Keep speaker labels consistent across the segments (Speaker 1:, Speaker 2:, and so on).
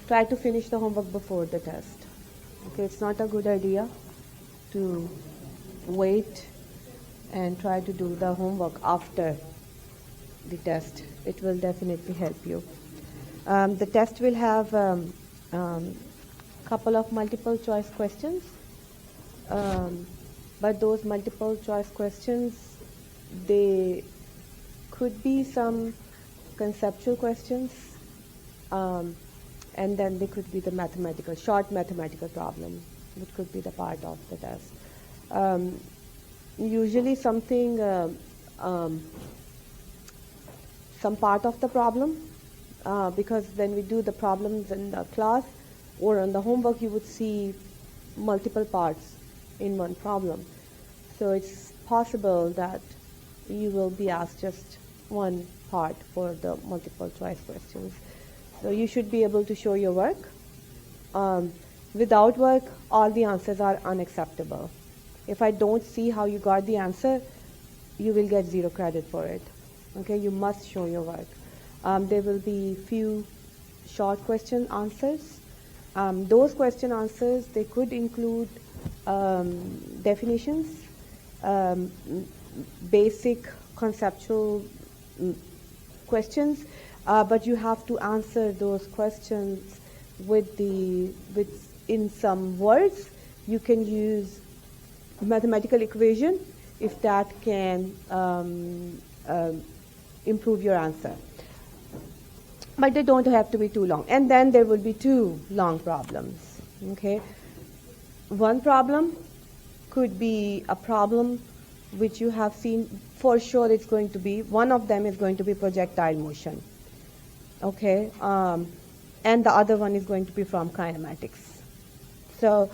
Speaker 1: try to finish the homework before the test. Okay, it's not a good idea to wait and try to do the homework after the test. It will definitely help you. The test will have couple of multiple choice questions, but those multiple choice questions, they could be some conceptual questions, and then they could be the short mathematical problem, which could be the part of the test. Usually something, some part of the problem, because when we do the problems in the class or on the homework, you would see multiple parts in one problem. So it's possible that you will be asked just one part for the multiple choice questions. So you should be able to show your work. Without work, all the answers are unacceptable. If I don't see how you got the answer, you will get 0 credit for it. Okay, you must show your work. There will be few short question answers. Those question answers, they could include definitions, basic conceptual questions, but you have to answer those questions in some words. You can use mathematical equation if that can improve your answer. But they don't have to be too long. And then there will be 2 long problems. Okay, one problem could be a problem which you have seen for sure. It's going to be, one of them is going to be projectile motion. Okay, and the other one is going to be from kinematics. So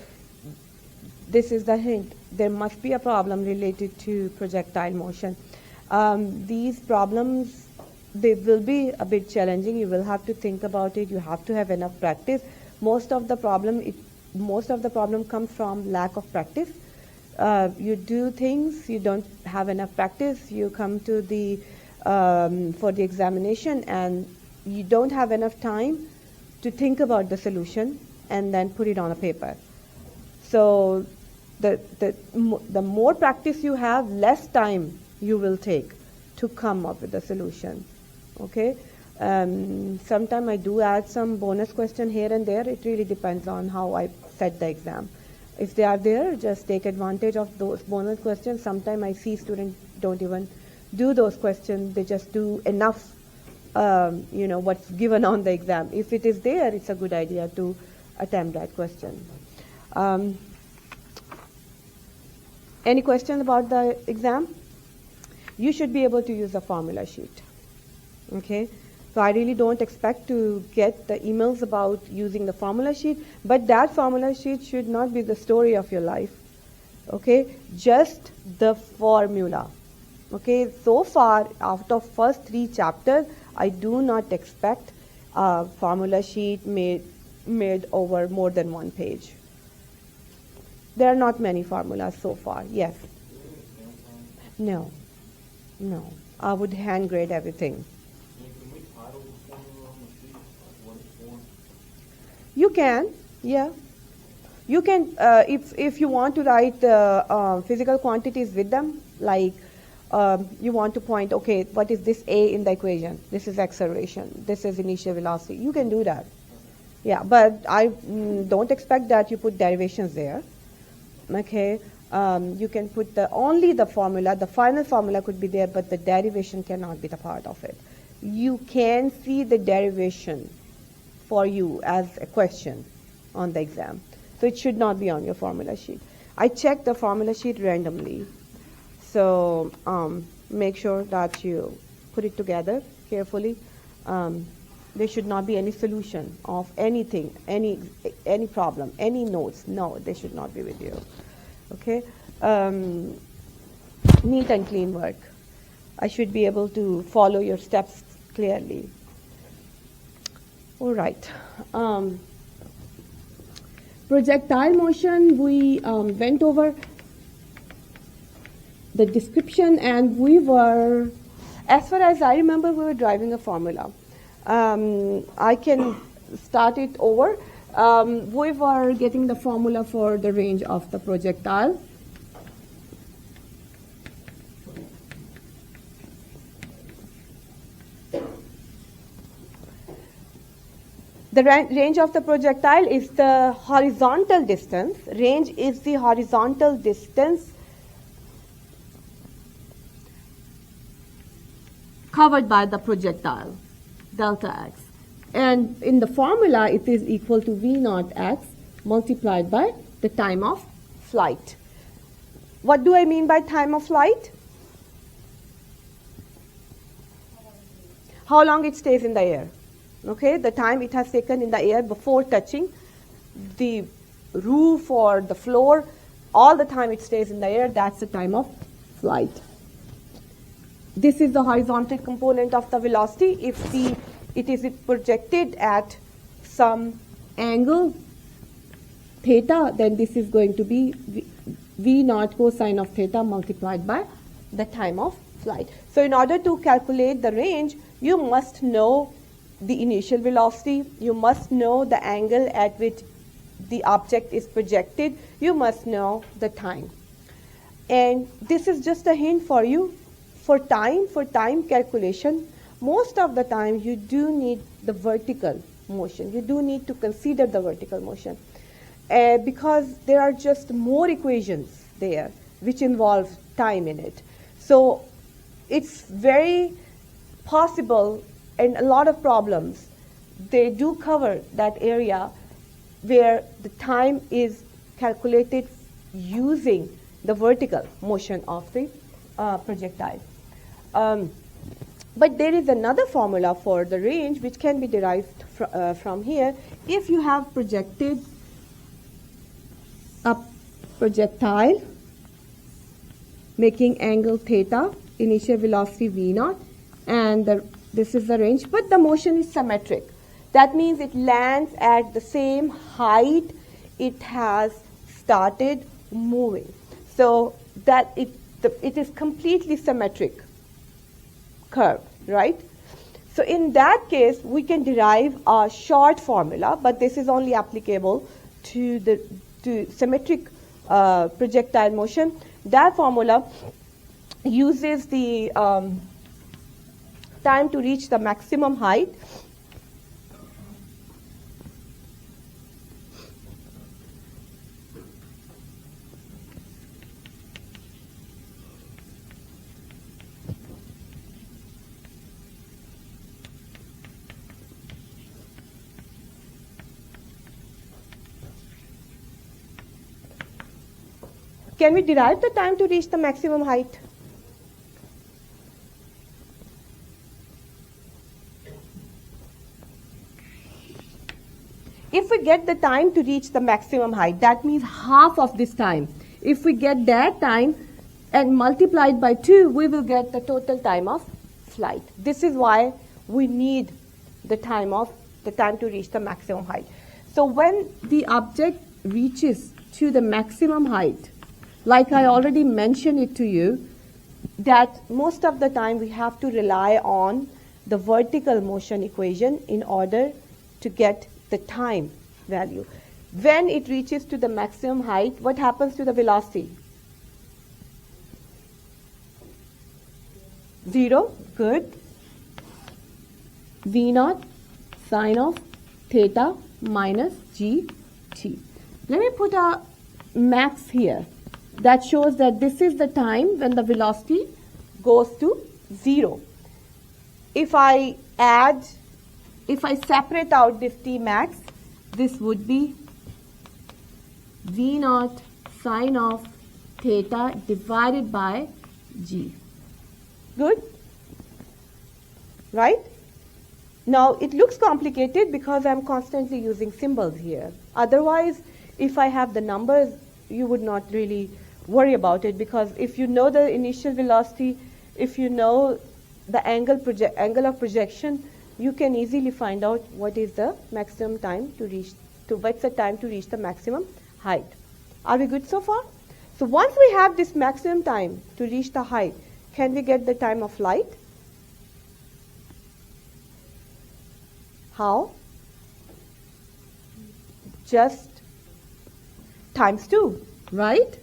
Speaker 1: this is the hint. There must be a problem related to projectile motion. These problems, they will be a bit challenging. You will have to think about it. You have to have enough practice. Most of the problem comes from lack of practice. You do things, you don't have enough practice. You come to the for the examination, and you don't have enough time to think about the solution and then put it on a paper. So the more practice you have, less time you will take to come up with a solution. Okay, sometimes I do add some bonus question here and there. It really depends on how I set the exam. If they are there, just take advantage of those bonus questions. Sometimes I see students don't even do those questions. They just do enough, what's given on the exam. If it is there, it's a good idea to attempt that question. Any questions about the exam? You should be able to use a formula sheet. Okay, so I really don't expect to get the emails about using the formula sheet, but that formula sheet should not be the story of your life. Okay, just the formula. Okay, so far out of first 3 chapters, I do not expect a formula sheet made over more than 1 page. There are not many formulas so far. Yes. No. I would hand grade everything. You can, yeah. You can, if you want to write physical quantities with them, like you want to point, okay, what is this A in the equation? This is acceleration. This is initial velocity. You can do that. Yeah, but I don't expect that you put derivations there. Okay, you can put only the formula. The final formula could be there, but the derivation cannot be the part of it. You can see the derivation for you as a question on the exam. So it should not be on your formula sheet. I check the formula sheet randomly. So make sure that you put it together carefully. There should not be any solution of anything, any problem, any notes. No, they should not be with you. Okay? Neat and clean work. I should be able to follow your steps clearly. All right. Projectile motion, we went over the description, and we were, as far as I remember, we were driving a formula. I can start it over. We were getting the formula for the range of the projectile. The range of the projectile is the horizontal distance. Range is the horizontal distance covered by the projectile, delta x. And in the formula, it is equal to v naught x multiplied by the time of flight. What do I mean by time of flight? How long it stays in the air. Okay, the time it has taken in the air before touching the roof or the floor, all the time it stays in the air, that's the time of flight. This is the horizontal component of the velocity. If it is projected at some angle theta, then this is going to be v naught cosine of theta multiplied by the time of flight. So in order to calculate the range, you must know the initial velocity, you must know the angle at which the object is projected, you must know the time. And this is just a hint for you. For time calculation, most of the time you do need the vertical motion. You do need to consider the vertical motion because there are just more equations there which involve time in it. So it's very possible, and a lot of problems, they do cover that area where the time is calculated using the vertical motion of the projectile. But there is another formula for the range which can be derived from here. If you have projected a projectile making angle theta, initial velocity v naught, and this is the range, but the motion is symmetric. That means it lands at the same height it has started moving. So that it is completely symmetric curve, right? So in that case, we can derive a short formula, but this is only applicable to symmetric projectile motion. That formula uses the time to reach the maximum height Can we derive the time to reach the maximum height? If we get the time to reach the maximum height, that means half of this time. If we get that time and multiply it by 2, we will get the total time of flight. This is why we need the time to reach the maximum height. So when the object reaches to the maximum height, like I already mentioned it to you, that most of the time we have to rely on the vertical motion equation in order to get the time value. When it reaches to the maximum height, what happens to the velocity? 0, good. V naught sine of theta minus gt. Let me put a max here. That shows that this is the time when the velocity goes to 0. If I separate out this T max, this would be V naught sine of theta divided by G. Good? Right? Now, it looks complicated because I'm constantly using symbols here. Otherwise, if I have the numbers, you would not really worry about it, because if you know the initial velocity, if you know the angle of projection, you can easily find out what is the maximum time to reach, what's the time to reach the maximum height. Are we good so far? So once we have this maximum time to reach the height, can we get the time of flight? How? just times 2, right?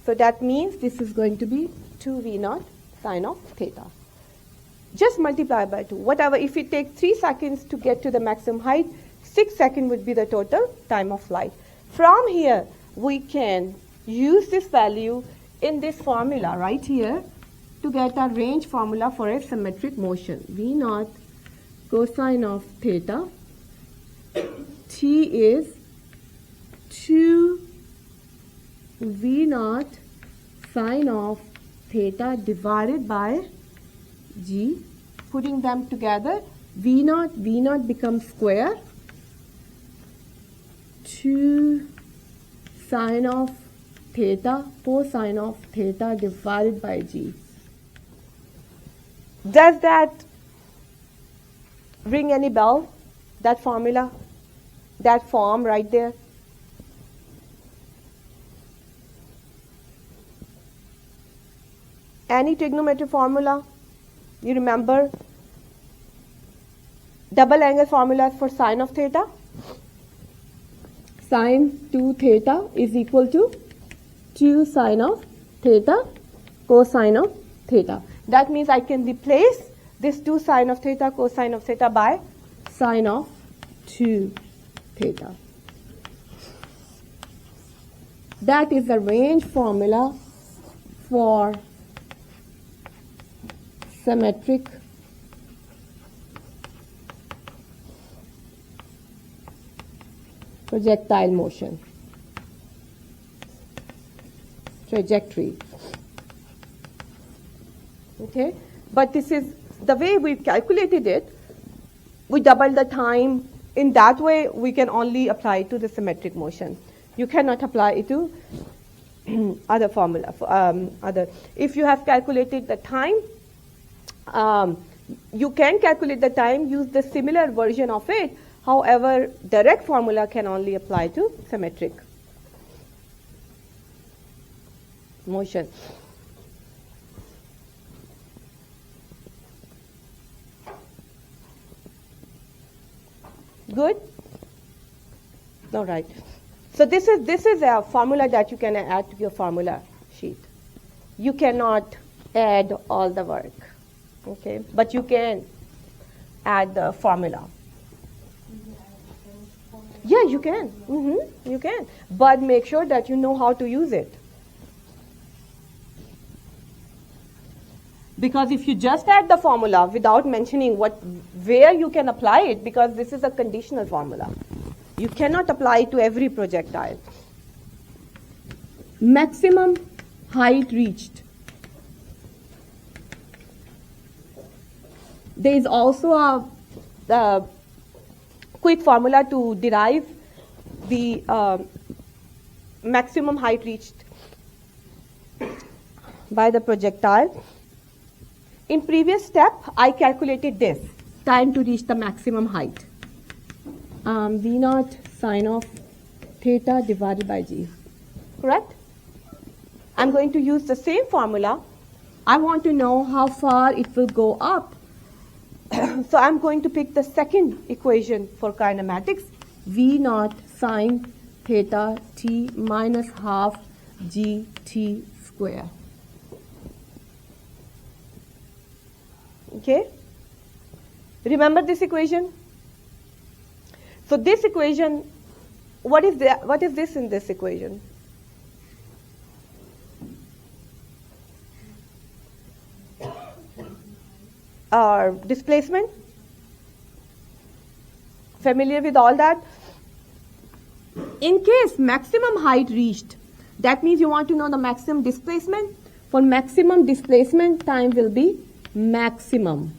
Speaker 1: So that means this is going to be 2v0 sine of theta. Just multiply by 2. Whatever, if it takes 3 seconds to get to the maximum height, 6 seconds would be the total time of flight. From here, we can use this value in this formula right here to get a range formula for a symmetric motion. V0 cosine of theta. T is 2 V0 sine of theta divided by G. Putting them together, V0 becomes square. 2 sine of theta cosine of theta divided by G. Does that ring any bell? That formula? That form right there? Any trigonometric formula? You remember? Double angle formulas for sine of theta? Sine 2 theta is equal to 2 sine of theta cosine of theta. That means I can replace this 2 sine of theta cosine of theta by sine of 2 theta. That is the range formula for symmetric projectile motion, trajectory. Okay, but this is the way we've calculated it. We double the time. In that way, we can only apply it to the symmetric motion. You cannot apply it to other formula. If you have calculated the time, you can calculate the time, use the similar version of it. However, direct formula can only apply to symmetric motion. Good? All right. So this is a formula that you can add to your formula sheet. You cannot add all the work, okay? But you can add the formula. Yeah, you can. You can. But make sure that you know how to use it. Because if you just add the formula without mentioning where you can apply it, because this is a conditional formula, you cannot apply it to every projectile. Maximum height reached. There is also a quick formula to derive the maximum height reached by the projectile. In previous step, I calculated this, time to reach the maximum height. V0 sine of theta divided by G. Correct? I'm going to use the same formula. I want to know how far it will go up. So I'm going to pick the second equation for kinematics, V0 sine theta t minus half gt square. Okay? Remember this equation? So this equation, what is this in this equation? Displacement? Familiar with all that? In case maximum height reached, that means you want to know the maximum displacement. For maximum displacement, time will be maximum.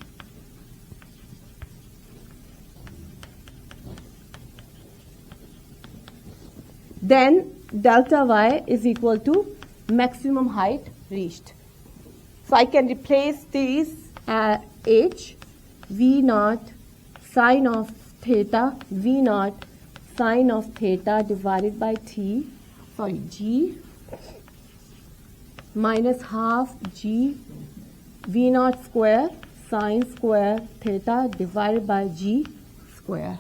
Speaker 1: Then delta y is equal to maximum height reached. So I can replace these h, v0 sine of theta, v0 sine of theta divided by g minus half g V naught square sine square theta divided by G square.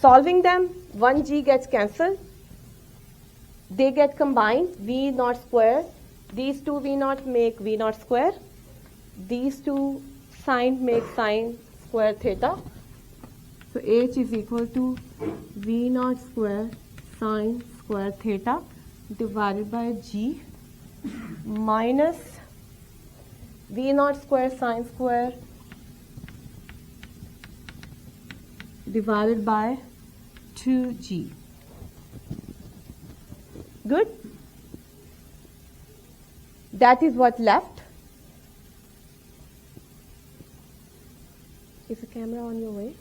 Speaker 1: Solving them, 1g gets cancelled. They get combined, v naught square. These two v naught make v naught square. These two sine make sine square theta. So h is equal to v naught square sine square theta divided by g minus v naught square sine square divided by 2g. Good? That is what left. Is the camera on your way?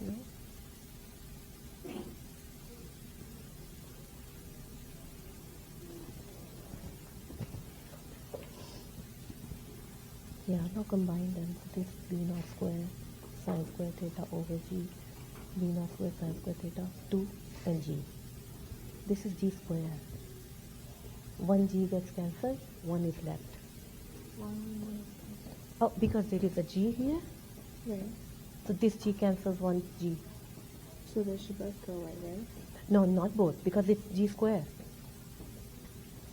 Speaker 1: No? Yeah, now combine them. This v naught square sine square theta over g, v naught square sine square theta, 2 and g. This is g square. 1g gets cancelled, 1 is left. Oh, because there is a g here?
Speaker 2: Right.
Speaker 1: So this g cancels 1g.
Speaker 2: So they should both go away, right?
Speaker 1: No, not both, because it's g square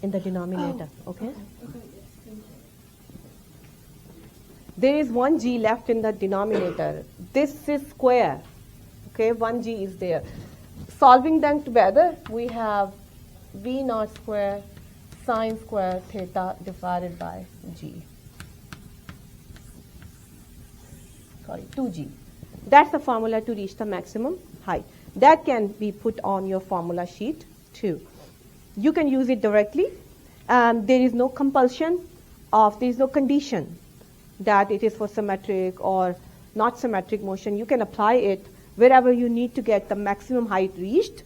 Speaker 1: in the denominator, okay? There is 1g left in the denominator. This is square, okay? 1g is there. Solving them together, we have v naught square sine square theta divided by g. Sorry, 2g. That's the formula to reach the maximum height. That can be put on your formula sheet too. You can use it directly. There is no compulsion there is no condition that it is for symmetric or not symmetric motion. You can apply it wherever you need to get the maximum height reached.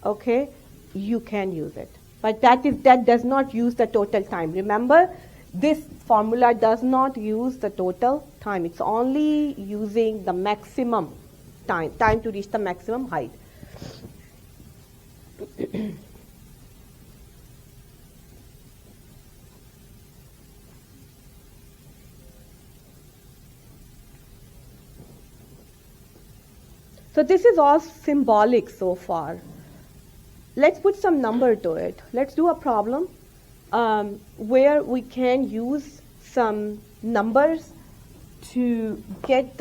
Speaker 1: Okay, you can use it. But that does not use the total time. Remember, this formula does not use the total time. It's only using the maximum time to reach the maximum height. So this is all symbolic so far. Let's put some number to it. Let's do a problem where we can use some numbers to get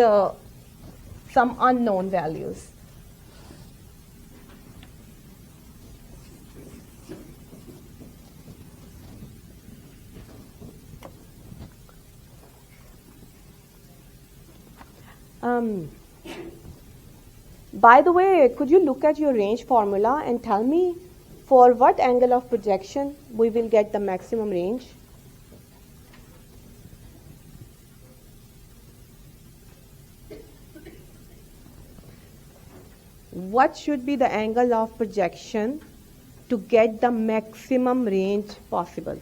Speaker 1: some unknown values. By the way, could you look at your range formula and tell me for what angle of projection we will get the maximum range? What should be the angle of projection to get the maximum range possible?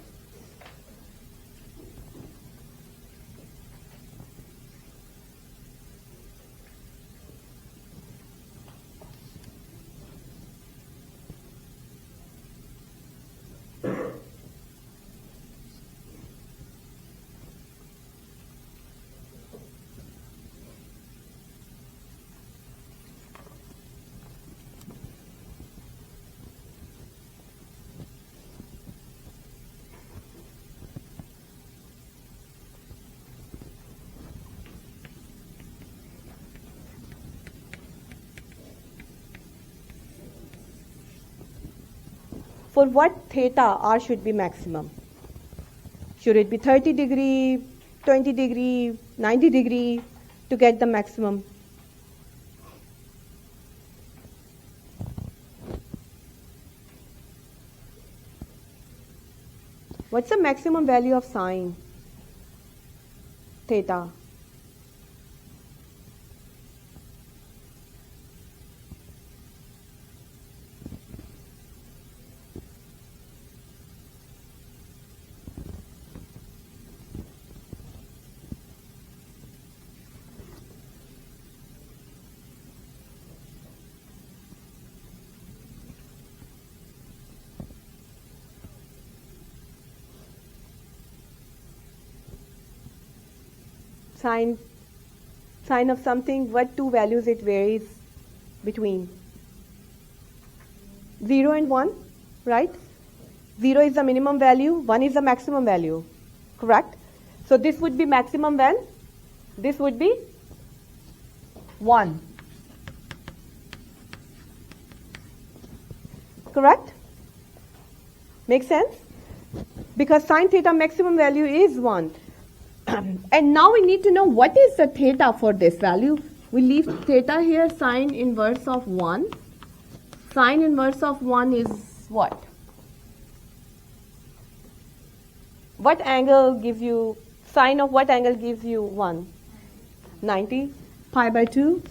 Speaker 1: For what theta r should be maximum? Should it be 30 degree, 20 degree, 90 degree to get the maximum? What's the maximum value of sine theta? sine of something, what two values it varies between? 0 and 1, right? 0 is the minimum value, 1 is the maximum value, correct? So this would be maximum when? This would be 1. Correct? Make sense? Because sine theta maximum value is 1. And now we need to know what is the theta for this value. We leave theta here, sine inverse of 1. Sine inverse of 1 is what? What angle gives you, sine of what angle gives you 1? 90, pi by 2.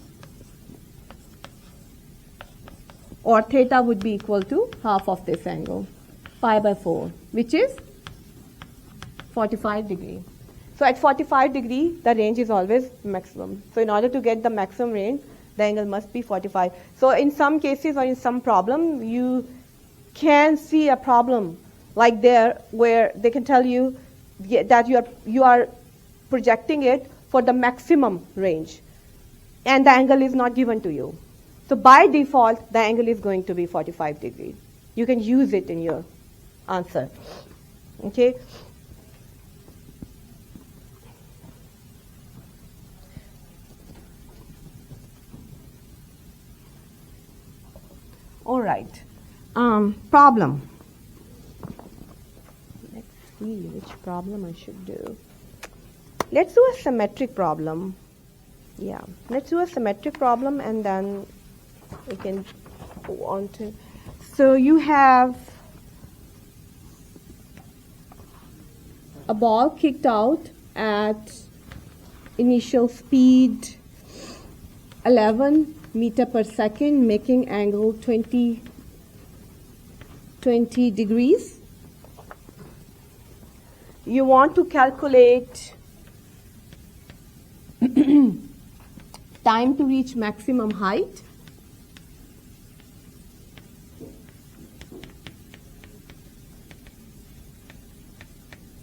Speaker 1: Or theta would be equal to half of this angle, pi by 4, which is 45 degree. So at 45 degree, the range is always maximum. So in order to get the maximum range, the angle must be 45. So in some cases or in some problem, you can see a problem like there where they can tell you that you are projecting it for the maximum range and the angle is not given to you. So by default, the angle is going to be 45 degree. You can use it in your answer. Okay. All right. Problem. Let's see which problem I should do. Let's do a symmetric problem. Yeah, let's do a symmetric problem and then we can go on to. So you have a ball kicked out at initial speed 11 meter per second, making angle 20 degrees. You want to calculate time to reach maximum height.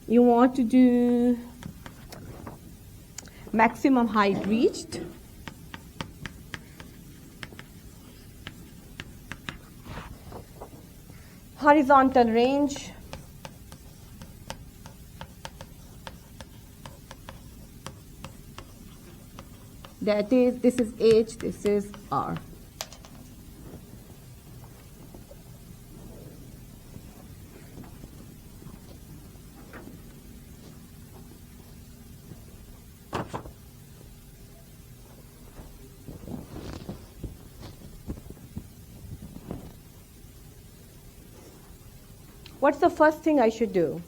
Speaker 1: You want to do maximum height reached. Horizontal range. That is, this is H, this is R. What's the first thing I should do?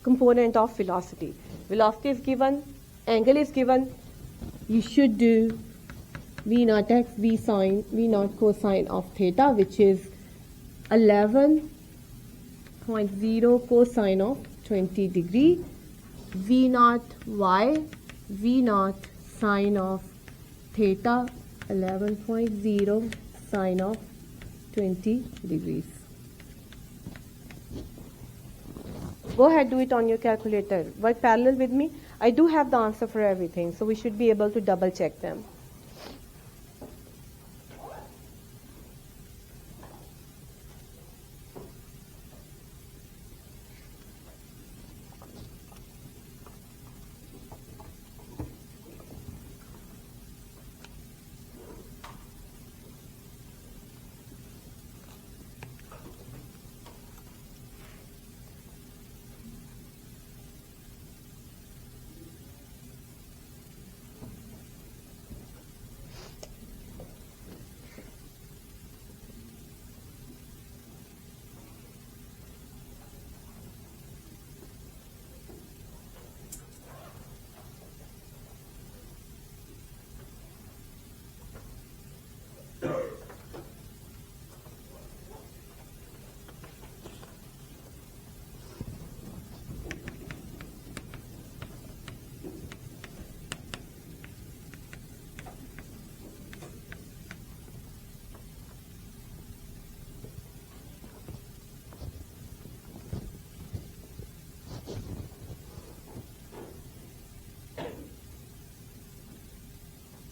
Speaker 1: Component of velocity. Velocity is given, angle is given. You should do V naught x, V naught cosine of theta, which is 11.0 cosine of 20 degree. V naught y, V naught sine of theta, 11.0 sine of 20 degrees. Go ahead, do it on your calculator. Work parallel with me. I do have the answer for everything, so we should be able to double check them.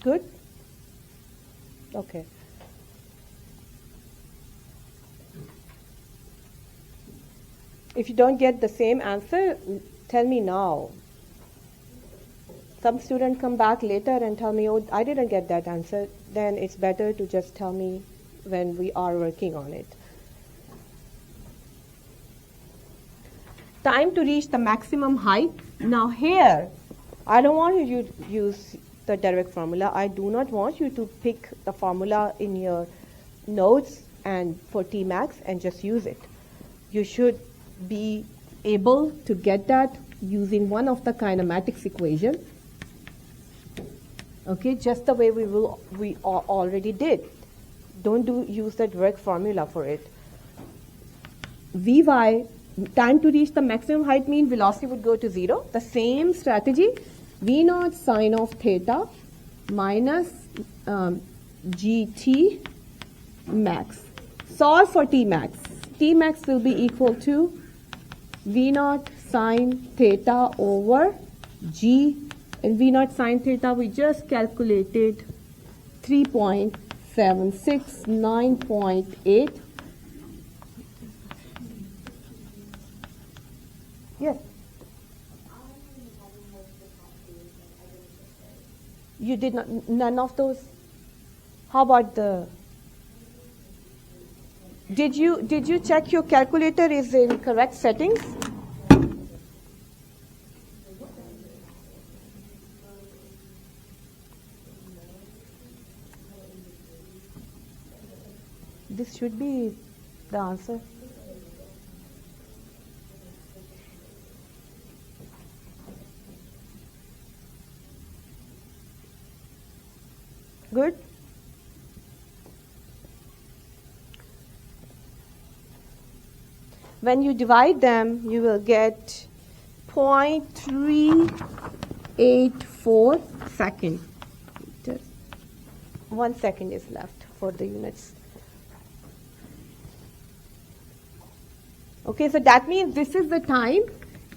Speaker 1: Good? Okay. If you don't get the same answer, tell me now. Some student come back later and tell me, oh, I didn't get that answer. Then it's better to just tell me when we are working on it. Time to reach the maximum height. Now here, I don't want you to use the direct formula. I do not want you to pick the formula in your notes and for Tmax and just use it. You should be able to get that using one of the kinematics equation. Okay, just the way we already did. Don't use the direct formula for it. Vy, time to reach the maximum height mean velocity would go to 0. The same strategy, V naught sine of theta minus gt max. Solve for T max. T max will be equal to V naught sine theta over g. And V naught sine theta, we just calculated 3.76, 9.8. Yes. You did not, none of those? How about the, did you check your calculator is in correct settings? This should be the answer. Good? When you divide them, you will get 0.384 second. Just 1 second is left for the units. Okay, so that means this is the time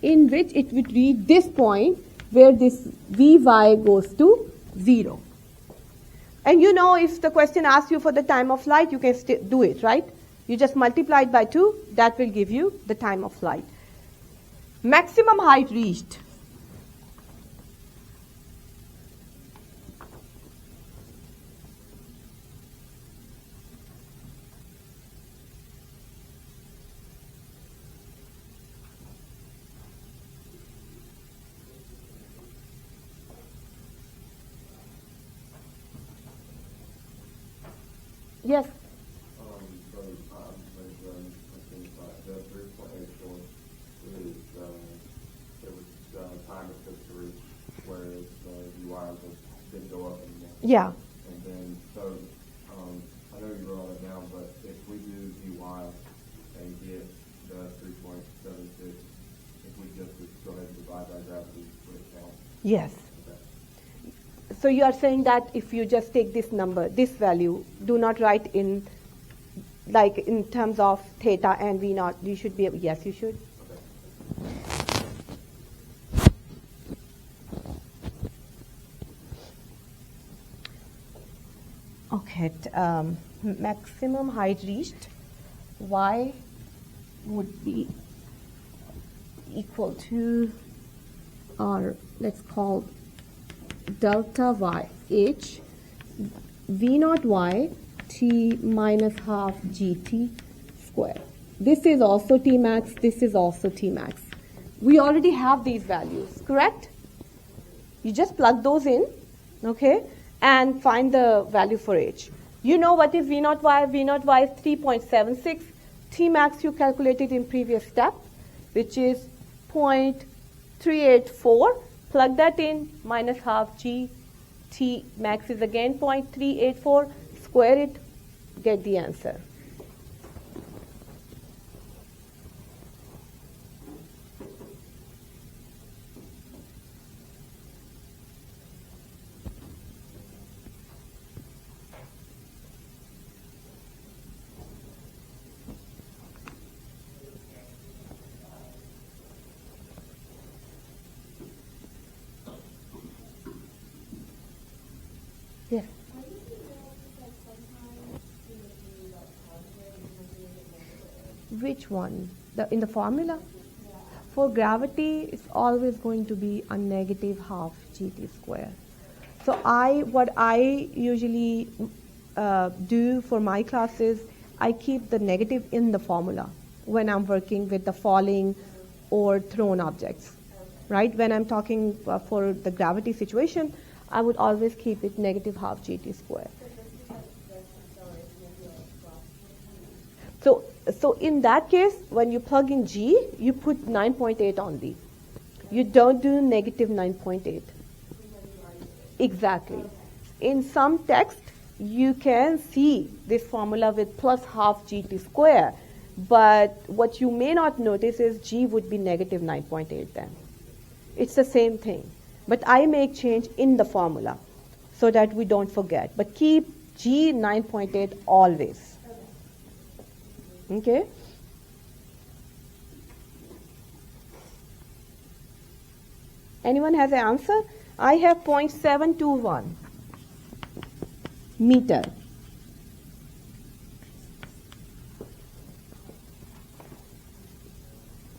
Speaker 1: in which it would reach this point where this Vy goes to 0. And you know, if the question asks you for the time of flight, you can do it, right? You just multiply it by 2, that will give you the time of flight. Maximum height reached. Yes.
Speaker 3: The 3.84 is it was time it took to reach, whereas the UI didn't go up anymore.
Speaker 1: Yeah.
Speaker 3: And then so I know you wrote all that down, but if we do UI and get the 3.76, if we just go ahead and divide by gravity, would it count?
Speaker 1: Yes. So you are saying that if you just take this number, this value, do not write in, like in terms of theta and V naught, you should be, yes, you should. Okay, maximum height reached, Y would be equal to, or let's call delta y h v naught y t minus half gt square. This is also T max, this is also T max. We already have these values, correct? You just plug those in, okay, and find the value for h. You know what is v naught y? V naught y is 3.76. T max you calculated in previous step, which is 0.384. Plug that in, minus half g, T max is again 0.384, square it, get the answer. Yes. Which one? In the formula? For gravity, it's always going to be a negative half gt square. So what I usually do for my classes, I keep the negative in the formula when I'm working with the falling or thrown objects, right? When I'm talking for the gravity situation, I would always keep it negative half gt square. So in that case, when you plug in g, you put 9.8 only. You don't do negative 9.8. Exactly. In some text, you can see this formula with plus half gt square, but what you may not notice is g would be negative 9.8 then. It's the same thing. But I make change in the formula so that we don't forget. But keep g 9.8 always. Okay? Anyone has an answer? I have 0.721 meter.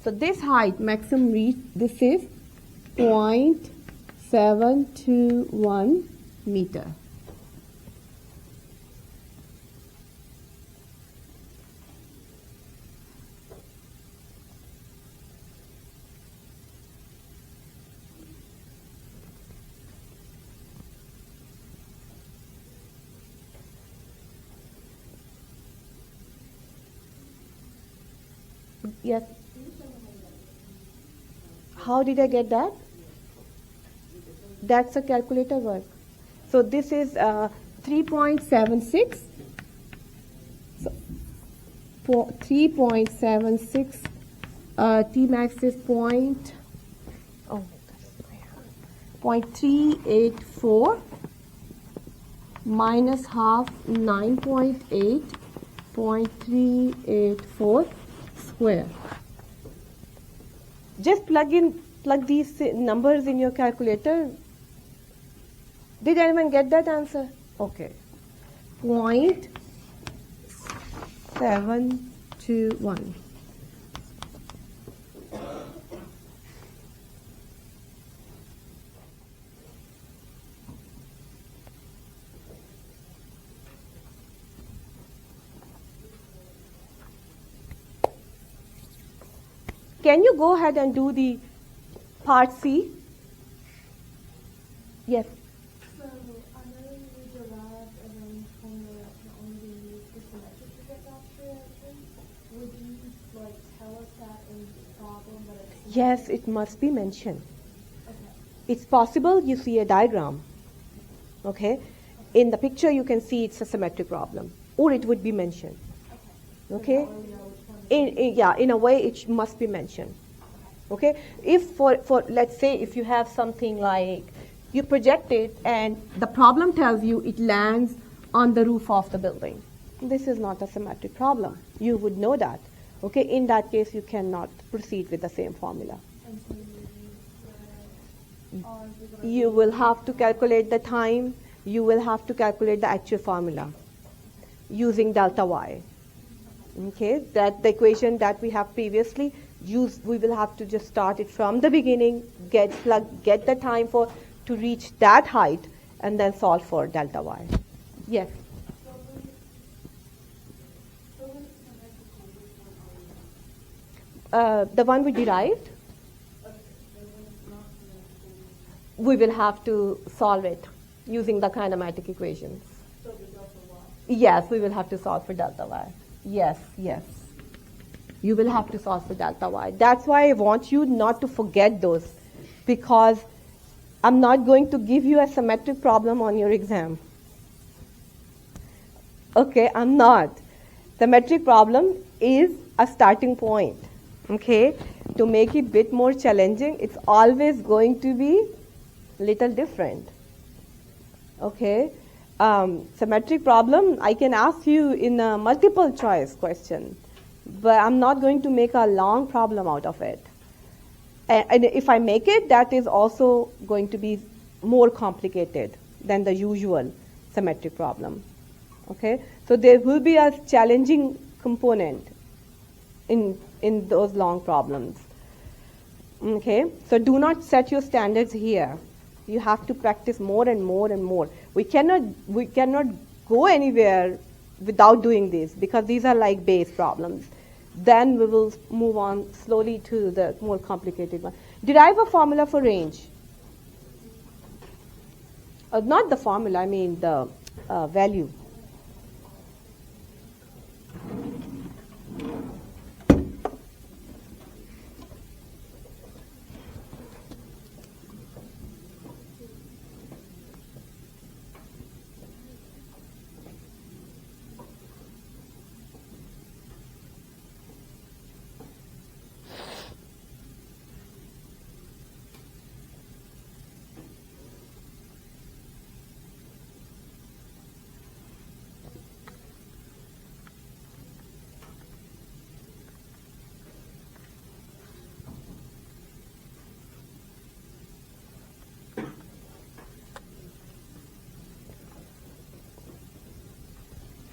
Speaker 1: So this height, maximum reach, this is 0.721 meter. Yes. How did I get that? That's a calculator work. So this is 3.76. So 3.76. T max is 0.384 minus half 9.8, 0.384 square. Just plug these numbers in your calculator. Did anyone get that answer? Okay. 0.721. Can you go ahead and do the part C? Yes.
Speaker 2: So, I know you derived a range formula that can only be used for symmetric to get Gauss reaction. Would you, tell us that in the problem that it's...
Speaker 1: Yes, it must be mentioned.
Speaker 2: Okay.
Speaker 1: It's possible you see a diagram. Okay? In the picture you can see it's a symmetric problem. Or it would be mentioned. Okay? In a way it must be mentioned. Okay? If for let's say if you have something like you project it and the problem tells you it lands on the roof of the building. This is not a symmetric problem. You would know that. Okay? In that case you cannot proceed with the same formula.
Speaker 2: And so
Speaker 1: You will have to calculate the time. You will have to calculate the actual formula using delta y. Okay, that the equation that we have previously used, we will have to just start it from the beginning, get the time to reach that height, and then solve for delta y. Yes. The one we derived, we will have to solve it using the kinematic equations. Yes, we will have to solve for delta y. Yes. You will have to solve for delta y. That's why I want you not to forget those, because I'm not going to give you a symmetric problem on your exam. Okay, I'm not. Symmetric problem is a starting point. Okay, to make it a bit more challenging, it's always going to be little different. Okay. Symmetric problem, I can ask you in a multiple choice question, but I'm not going to make a long problem out of it. And if I make it, that is also going to be more complicated than the usual symmetric problem. Okay, so there will be a challenging component in those long problems. Okay, so do not set your standards here. You have to practice more and more and more. We cannot go anywhere without doing this, because these are like base problems. Then we will move on slowly to the more complicated one. Derive a formula for range. Not the formula, I mean the value.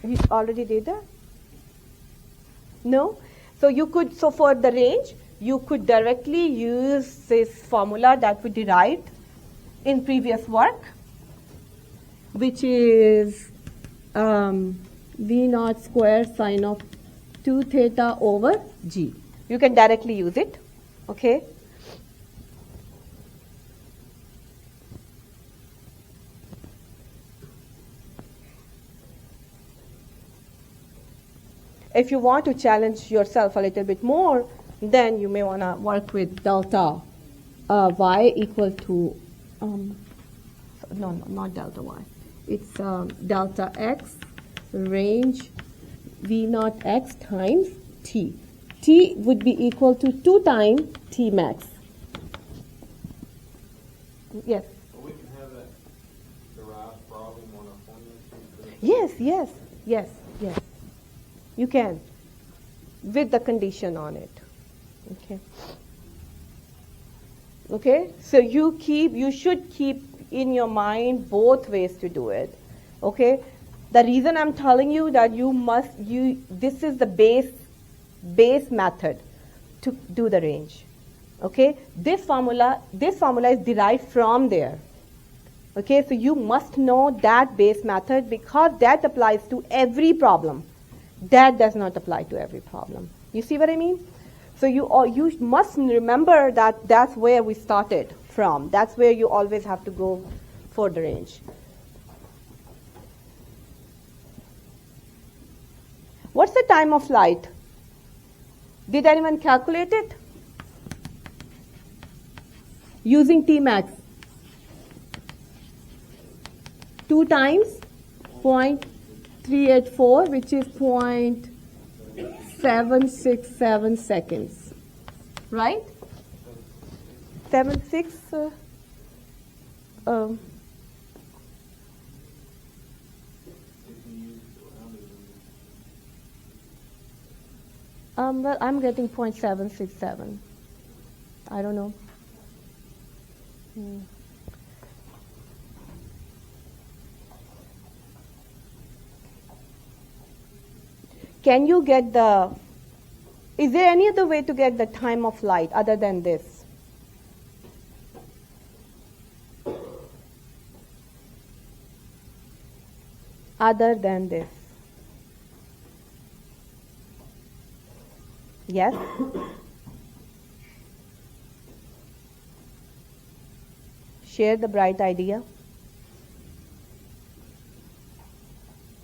Speaker 1: You already did that? No? So for the range, you could directly use this formula that we derived in previous work, which is V naught square sine of 2 theta over G. You can directly use it, okay? If you want to challenge yourself a little bit more, then you may want to work with delta y equal to, no, not delta y. It's delta x range v naught x times t. T would be equal to 2 times t max. Yes?
Speaker 4: Well, we can have that derived problem on a formula sheet.
Speaker 1: Yes. You can, with the condition on it. Okay, so you should keep in your mind both ways to do it. Okay, the reason I'm telling you that this is the base method to do the range. Okay, this formula is derived from there. Okay, so you must know that base method, because that applies to every problem. That does not apply to every problem. You see what I mean? So you must remember that that's where we started from. That's where you always have to go for the range. What's the time of light? Did anyone calculate it? Using Tmax. 2 times 0.384, which is 0.767 seconds. Right? 76. Well, I'm getting 0.767. I don't know. Can you get is there any other way to get the time of light other than this? Other than this? Yes? Share the bright idea.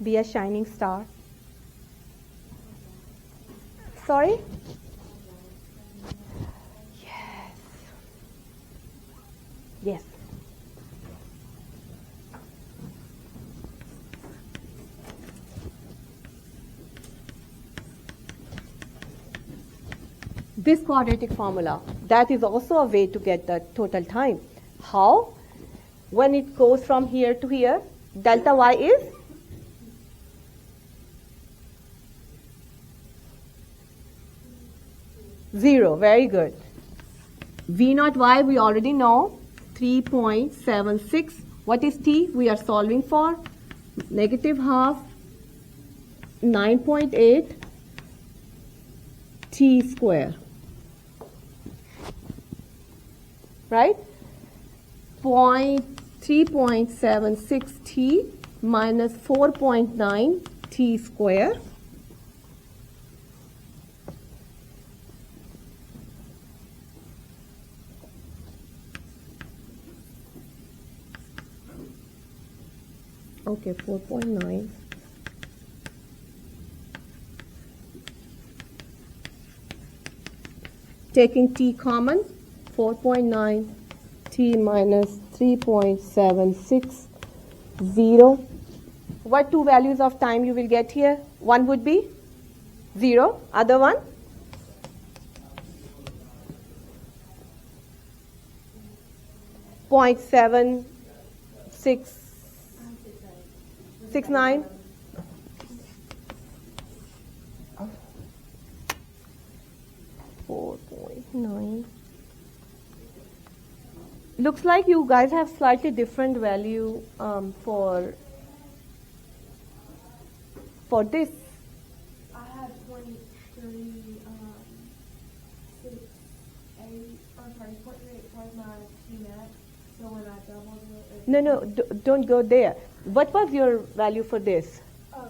Speaker 1: Be a shining star. Sorry? Yes. This quadratic formula, that is also a way to get the total time. How? When it goes from here to here, delta y is 0. Very good. V naught y we already know, 3.76. What is t we are solving for? negative half 9.8 t square, right? 3.76 t minus 4.9 t square okay 4.9 taking t common 4.9 t minus 3.760. What two values of time you will get here? One would be 0, other one? Point 7.669. Looks like you guys have slightly different value for this.
Speaker 2: I had 0.368, I'm sorry, 0.38 was my Tmax, so when I doubled it,
Speaker 1: No, don't go there. What was your value for this?
Speaker 2: 3.76.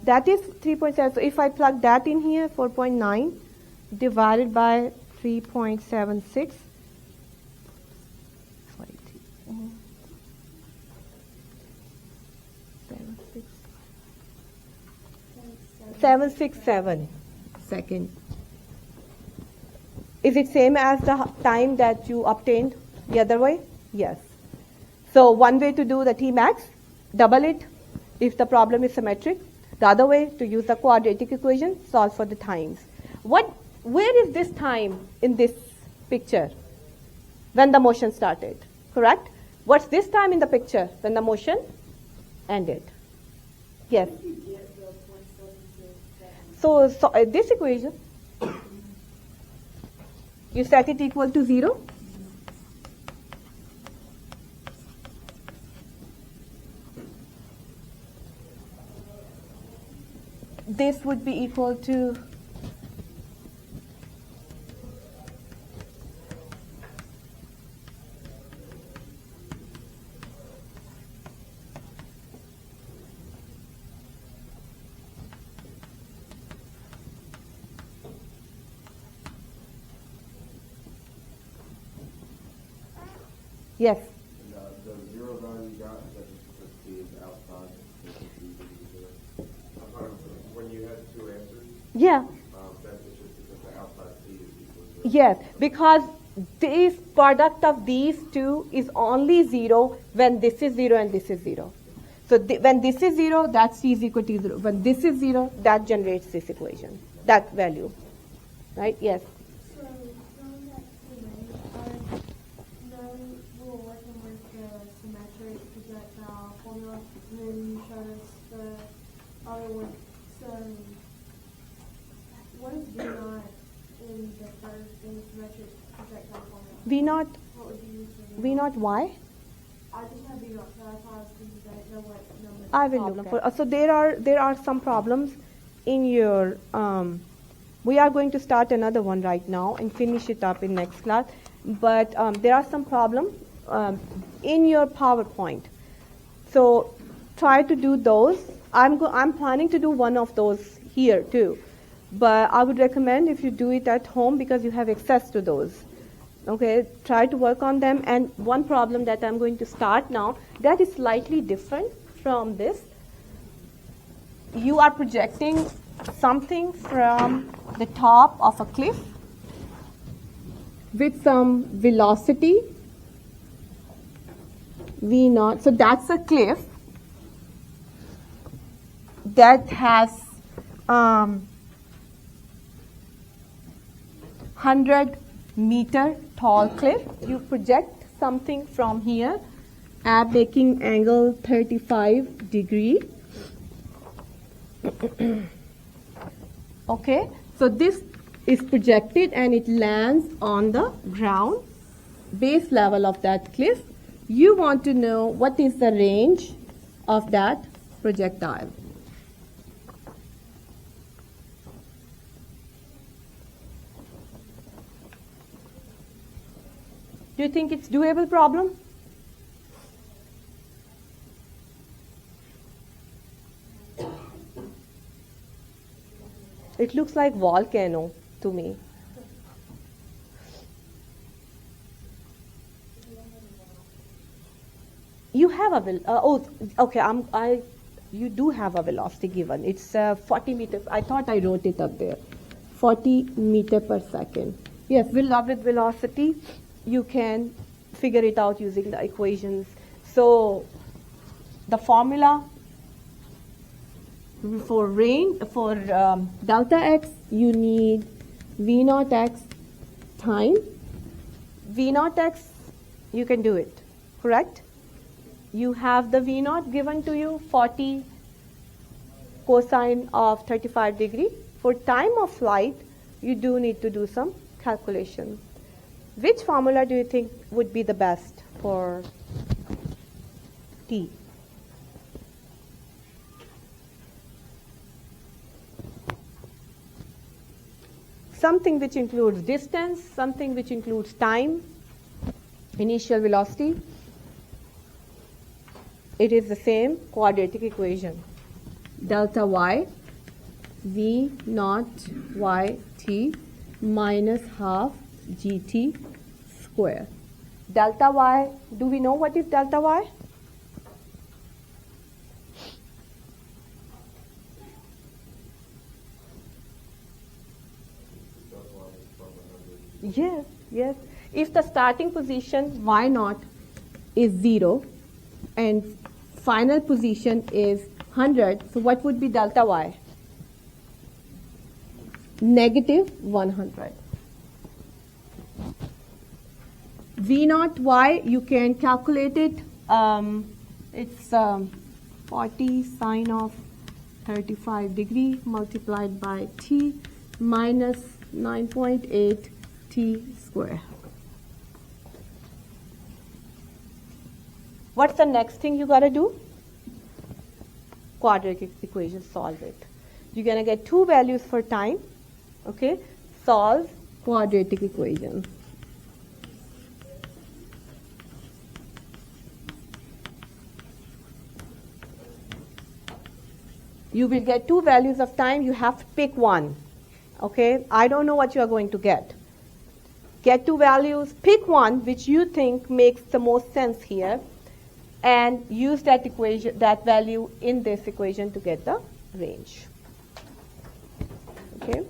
Speaker 1: That is 3.7. So if I plug that in here, 4.9 divided by 3.76. 767 second. Is it same as the time that you obtained the other way? Yes. So one way to do the Tmax, double it if the problem is symmetric. The other way to use the quadratic equation, solve for the times. Where is this time in this picture? When the motion started, correct? What's this time in the picture when the motion ended? Yes. So this equation, you set it equal to 0. This would be equal to yes.
Speaker 3: And, the zero value you got, is that just because T is outside? When you had two answers,
Speaker 1: Yeah.
Speaker 3: that's just because the outside T is equal to 0.
Speaker 1: Yes, because this product of these two is only 0 when this is 0 and this is 0. So when this is 0, that C is equal to 0. When this is 0, that generates this equation, that value. Right? Yes.
Speaker 2: So from that Tmax, I know we were working with the symmetric projectile formula, and then you showed us the other one. So what is V naught in the symmetric projectile formula?
Speaker 1: V naught,
Speaker 2: What would you use for
Speaker 1: V naught Y?
Speaker 2: I just have V naught, so that's why I was thinking that I didn't know what number.
Speaker 1: I will look for. So there are some problems in your. We are going to start another one right now and finish it up in next class. But there are some problems in your PowerPoint. So try to do those. I'm planning to do one of those here too. But I would recommend if you do it at home because you have access to those. Okay, try to work on them. And one problem that I'm going to start now that is slightly different from this. You are projecting something from the top of a cliff with some velocity V naught. So that's a cliff that has 100-meter tall cliff. You project something from here at making angle 35 degree. Okay, so this is projected and it lands on the ground, base level of that cliff. You want to know what is the range of that projectile. Do you think it's doable problem? It looks like volcano to me. You have a you do have a velocity given. It's 40 meters. I thought I wrote it up there. 40 meter per second. Yes, with velocity, you can figure it out using the equations. So the formula for delta x, you need v naught x time. V naught x, you can do it, correct? You have the v naught given to you, 40 cosine of 35 degree. For time of flight, you do need to do some calculation. Which formula do you think would be the best for t? Something which includes distance, something which includes time, initial velocity. It is the same quadratic equation. Delta y, v naught y t minus half gt square. Delta y, do we know what is delta y? Yes, yes. If the starting position y naught is 0 and final position is 100, so what would be delta y? Negative 100. V naught y, you can calculate it. It's 40 sine of 35 degree multiplied by t minus 9.8 t square. What's the next thing you got to do? Quadratic equation, solve it. You're going to get two values for time. Okay, solve quadratic equation. You will get two values of time. You have to pick one. Okay, I don't know what you are going to get. Get two values, pick one which you think makes the most sense here, and use that equation, that value in this equation to get the range. Okay.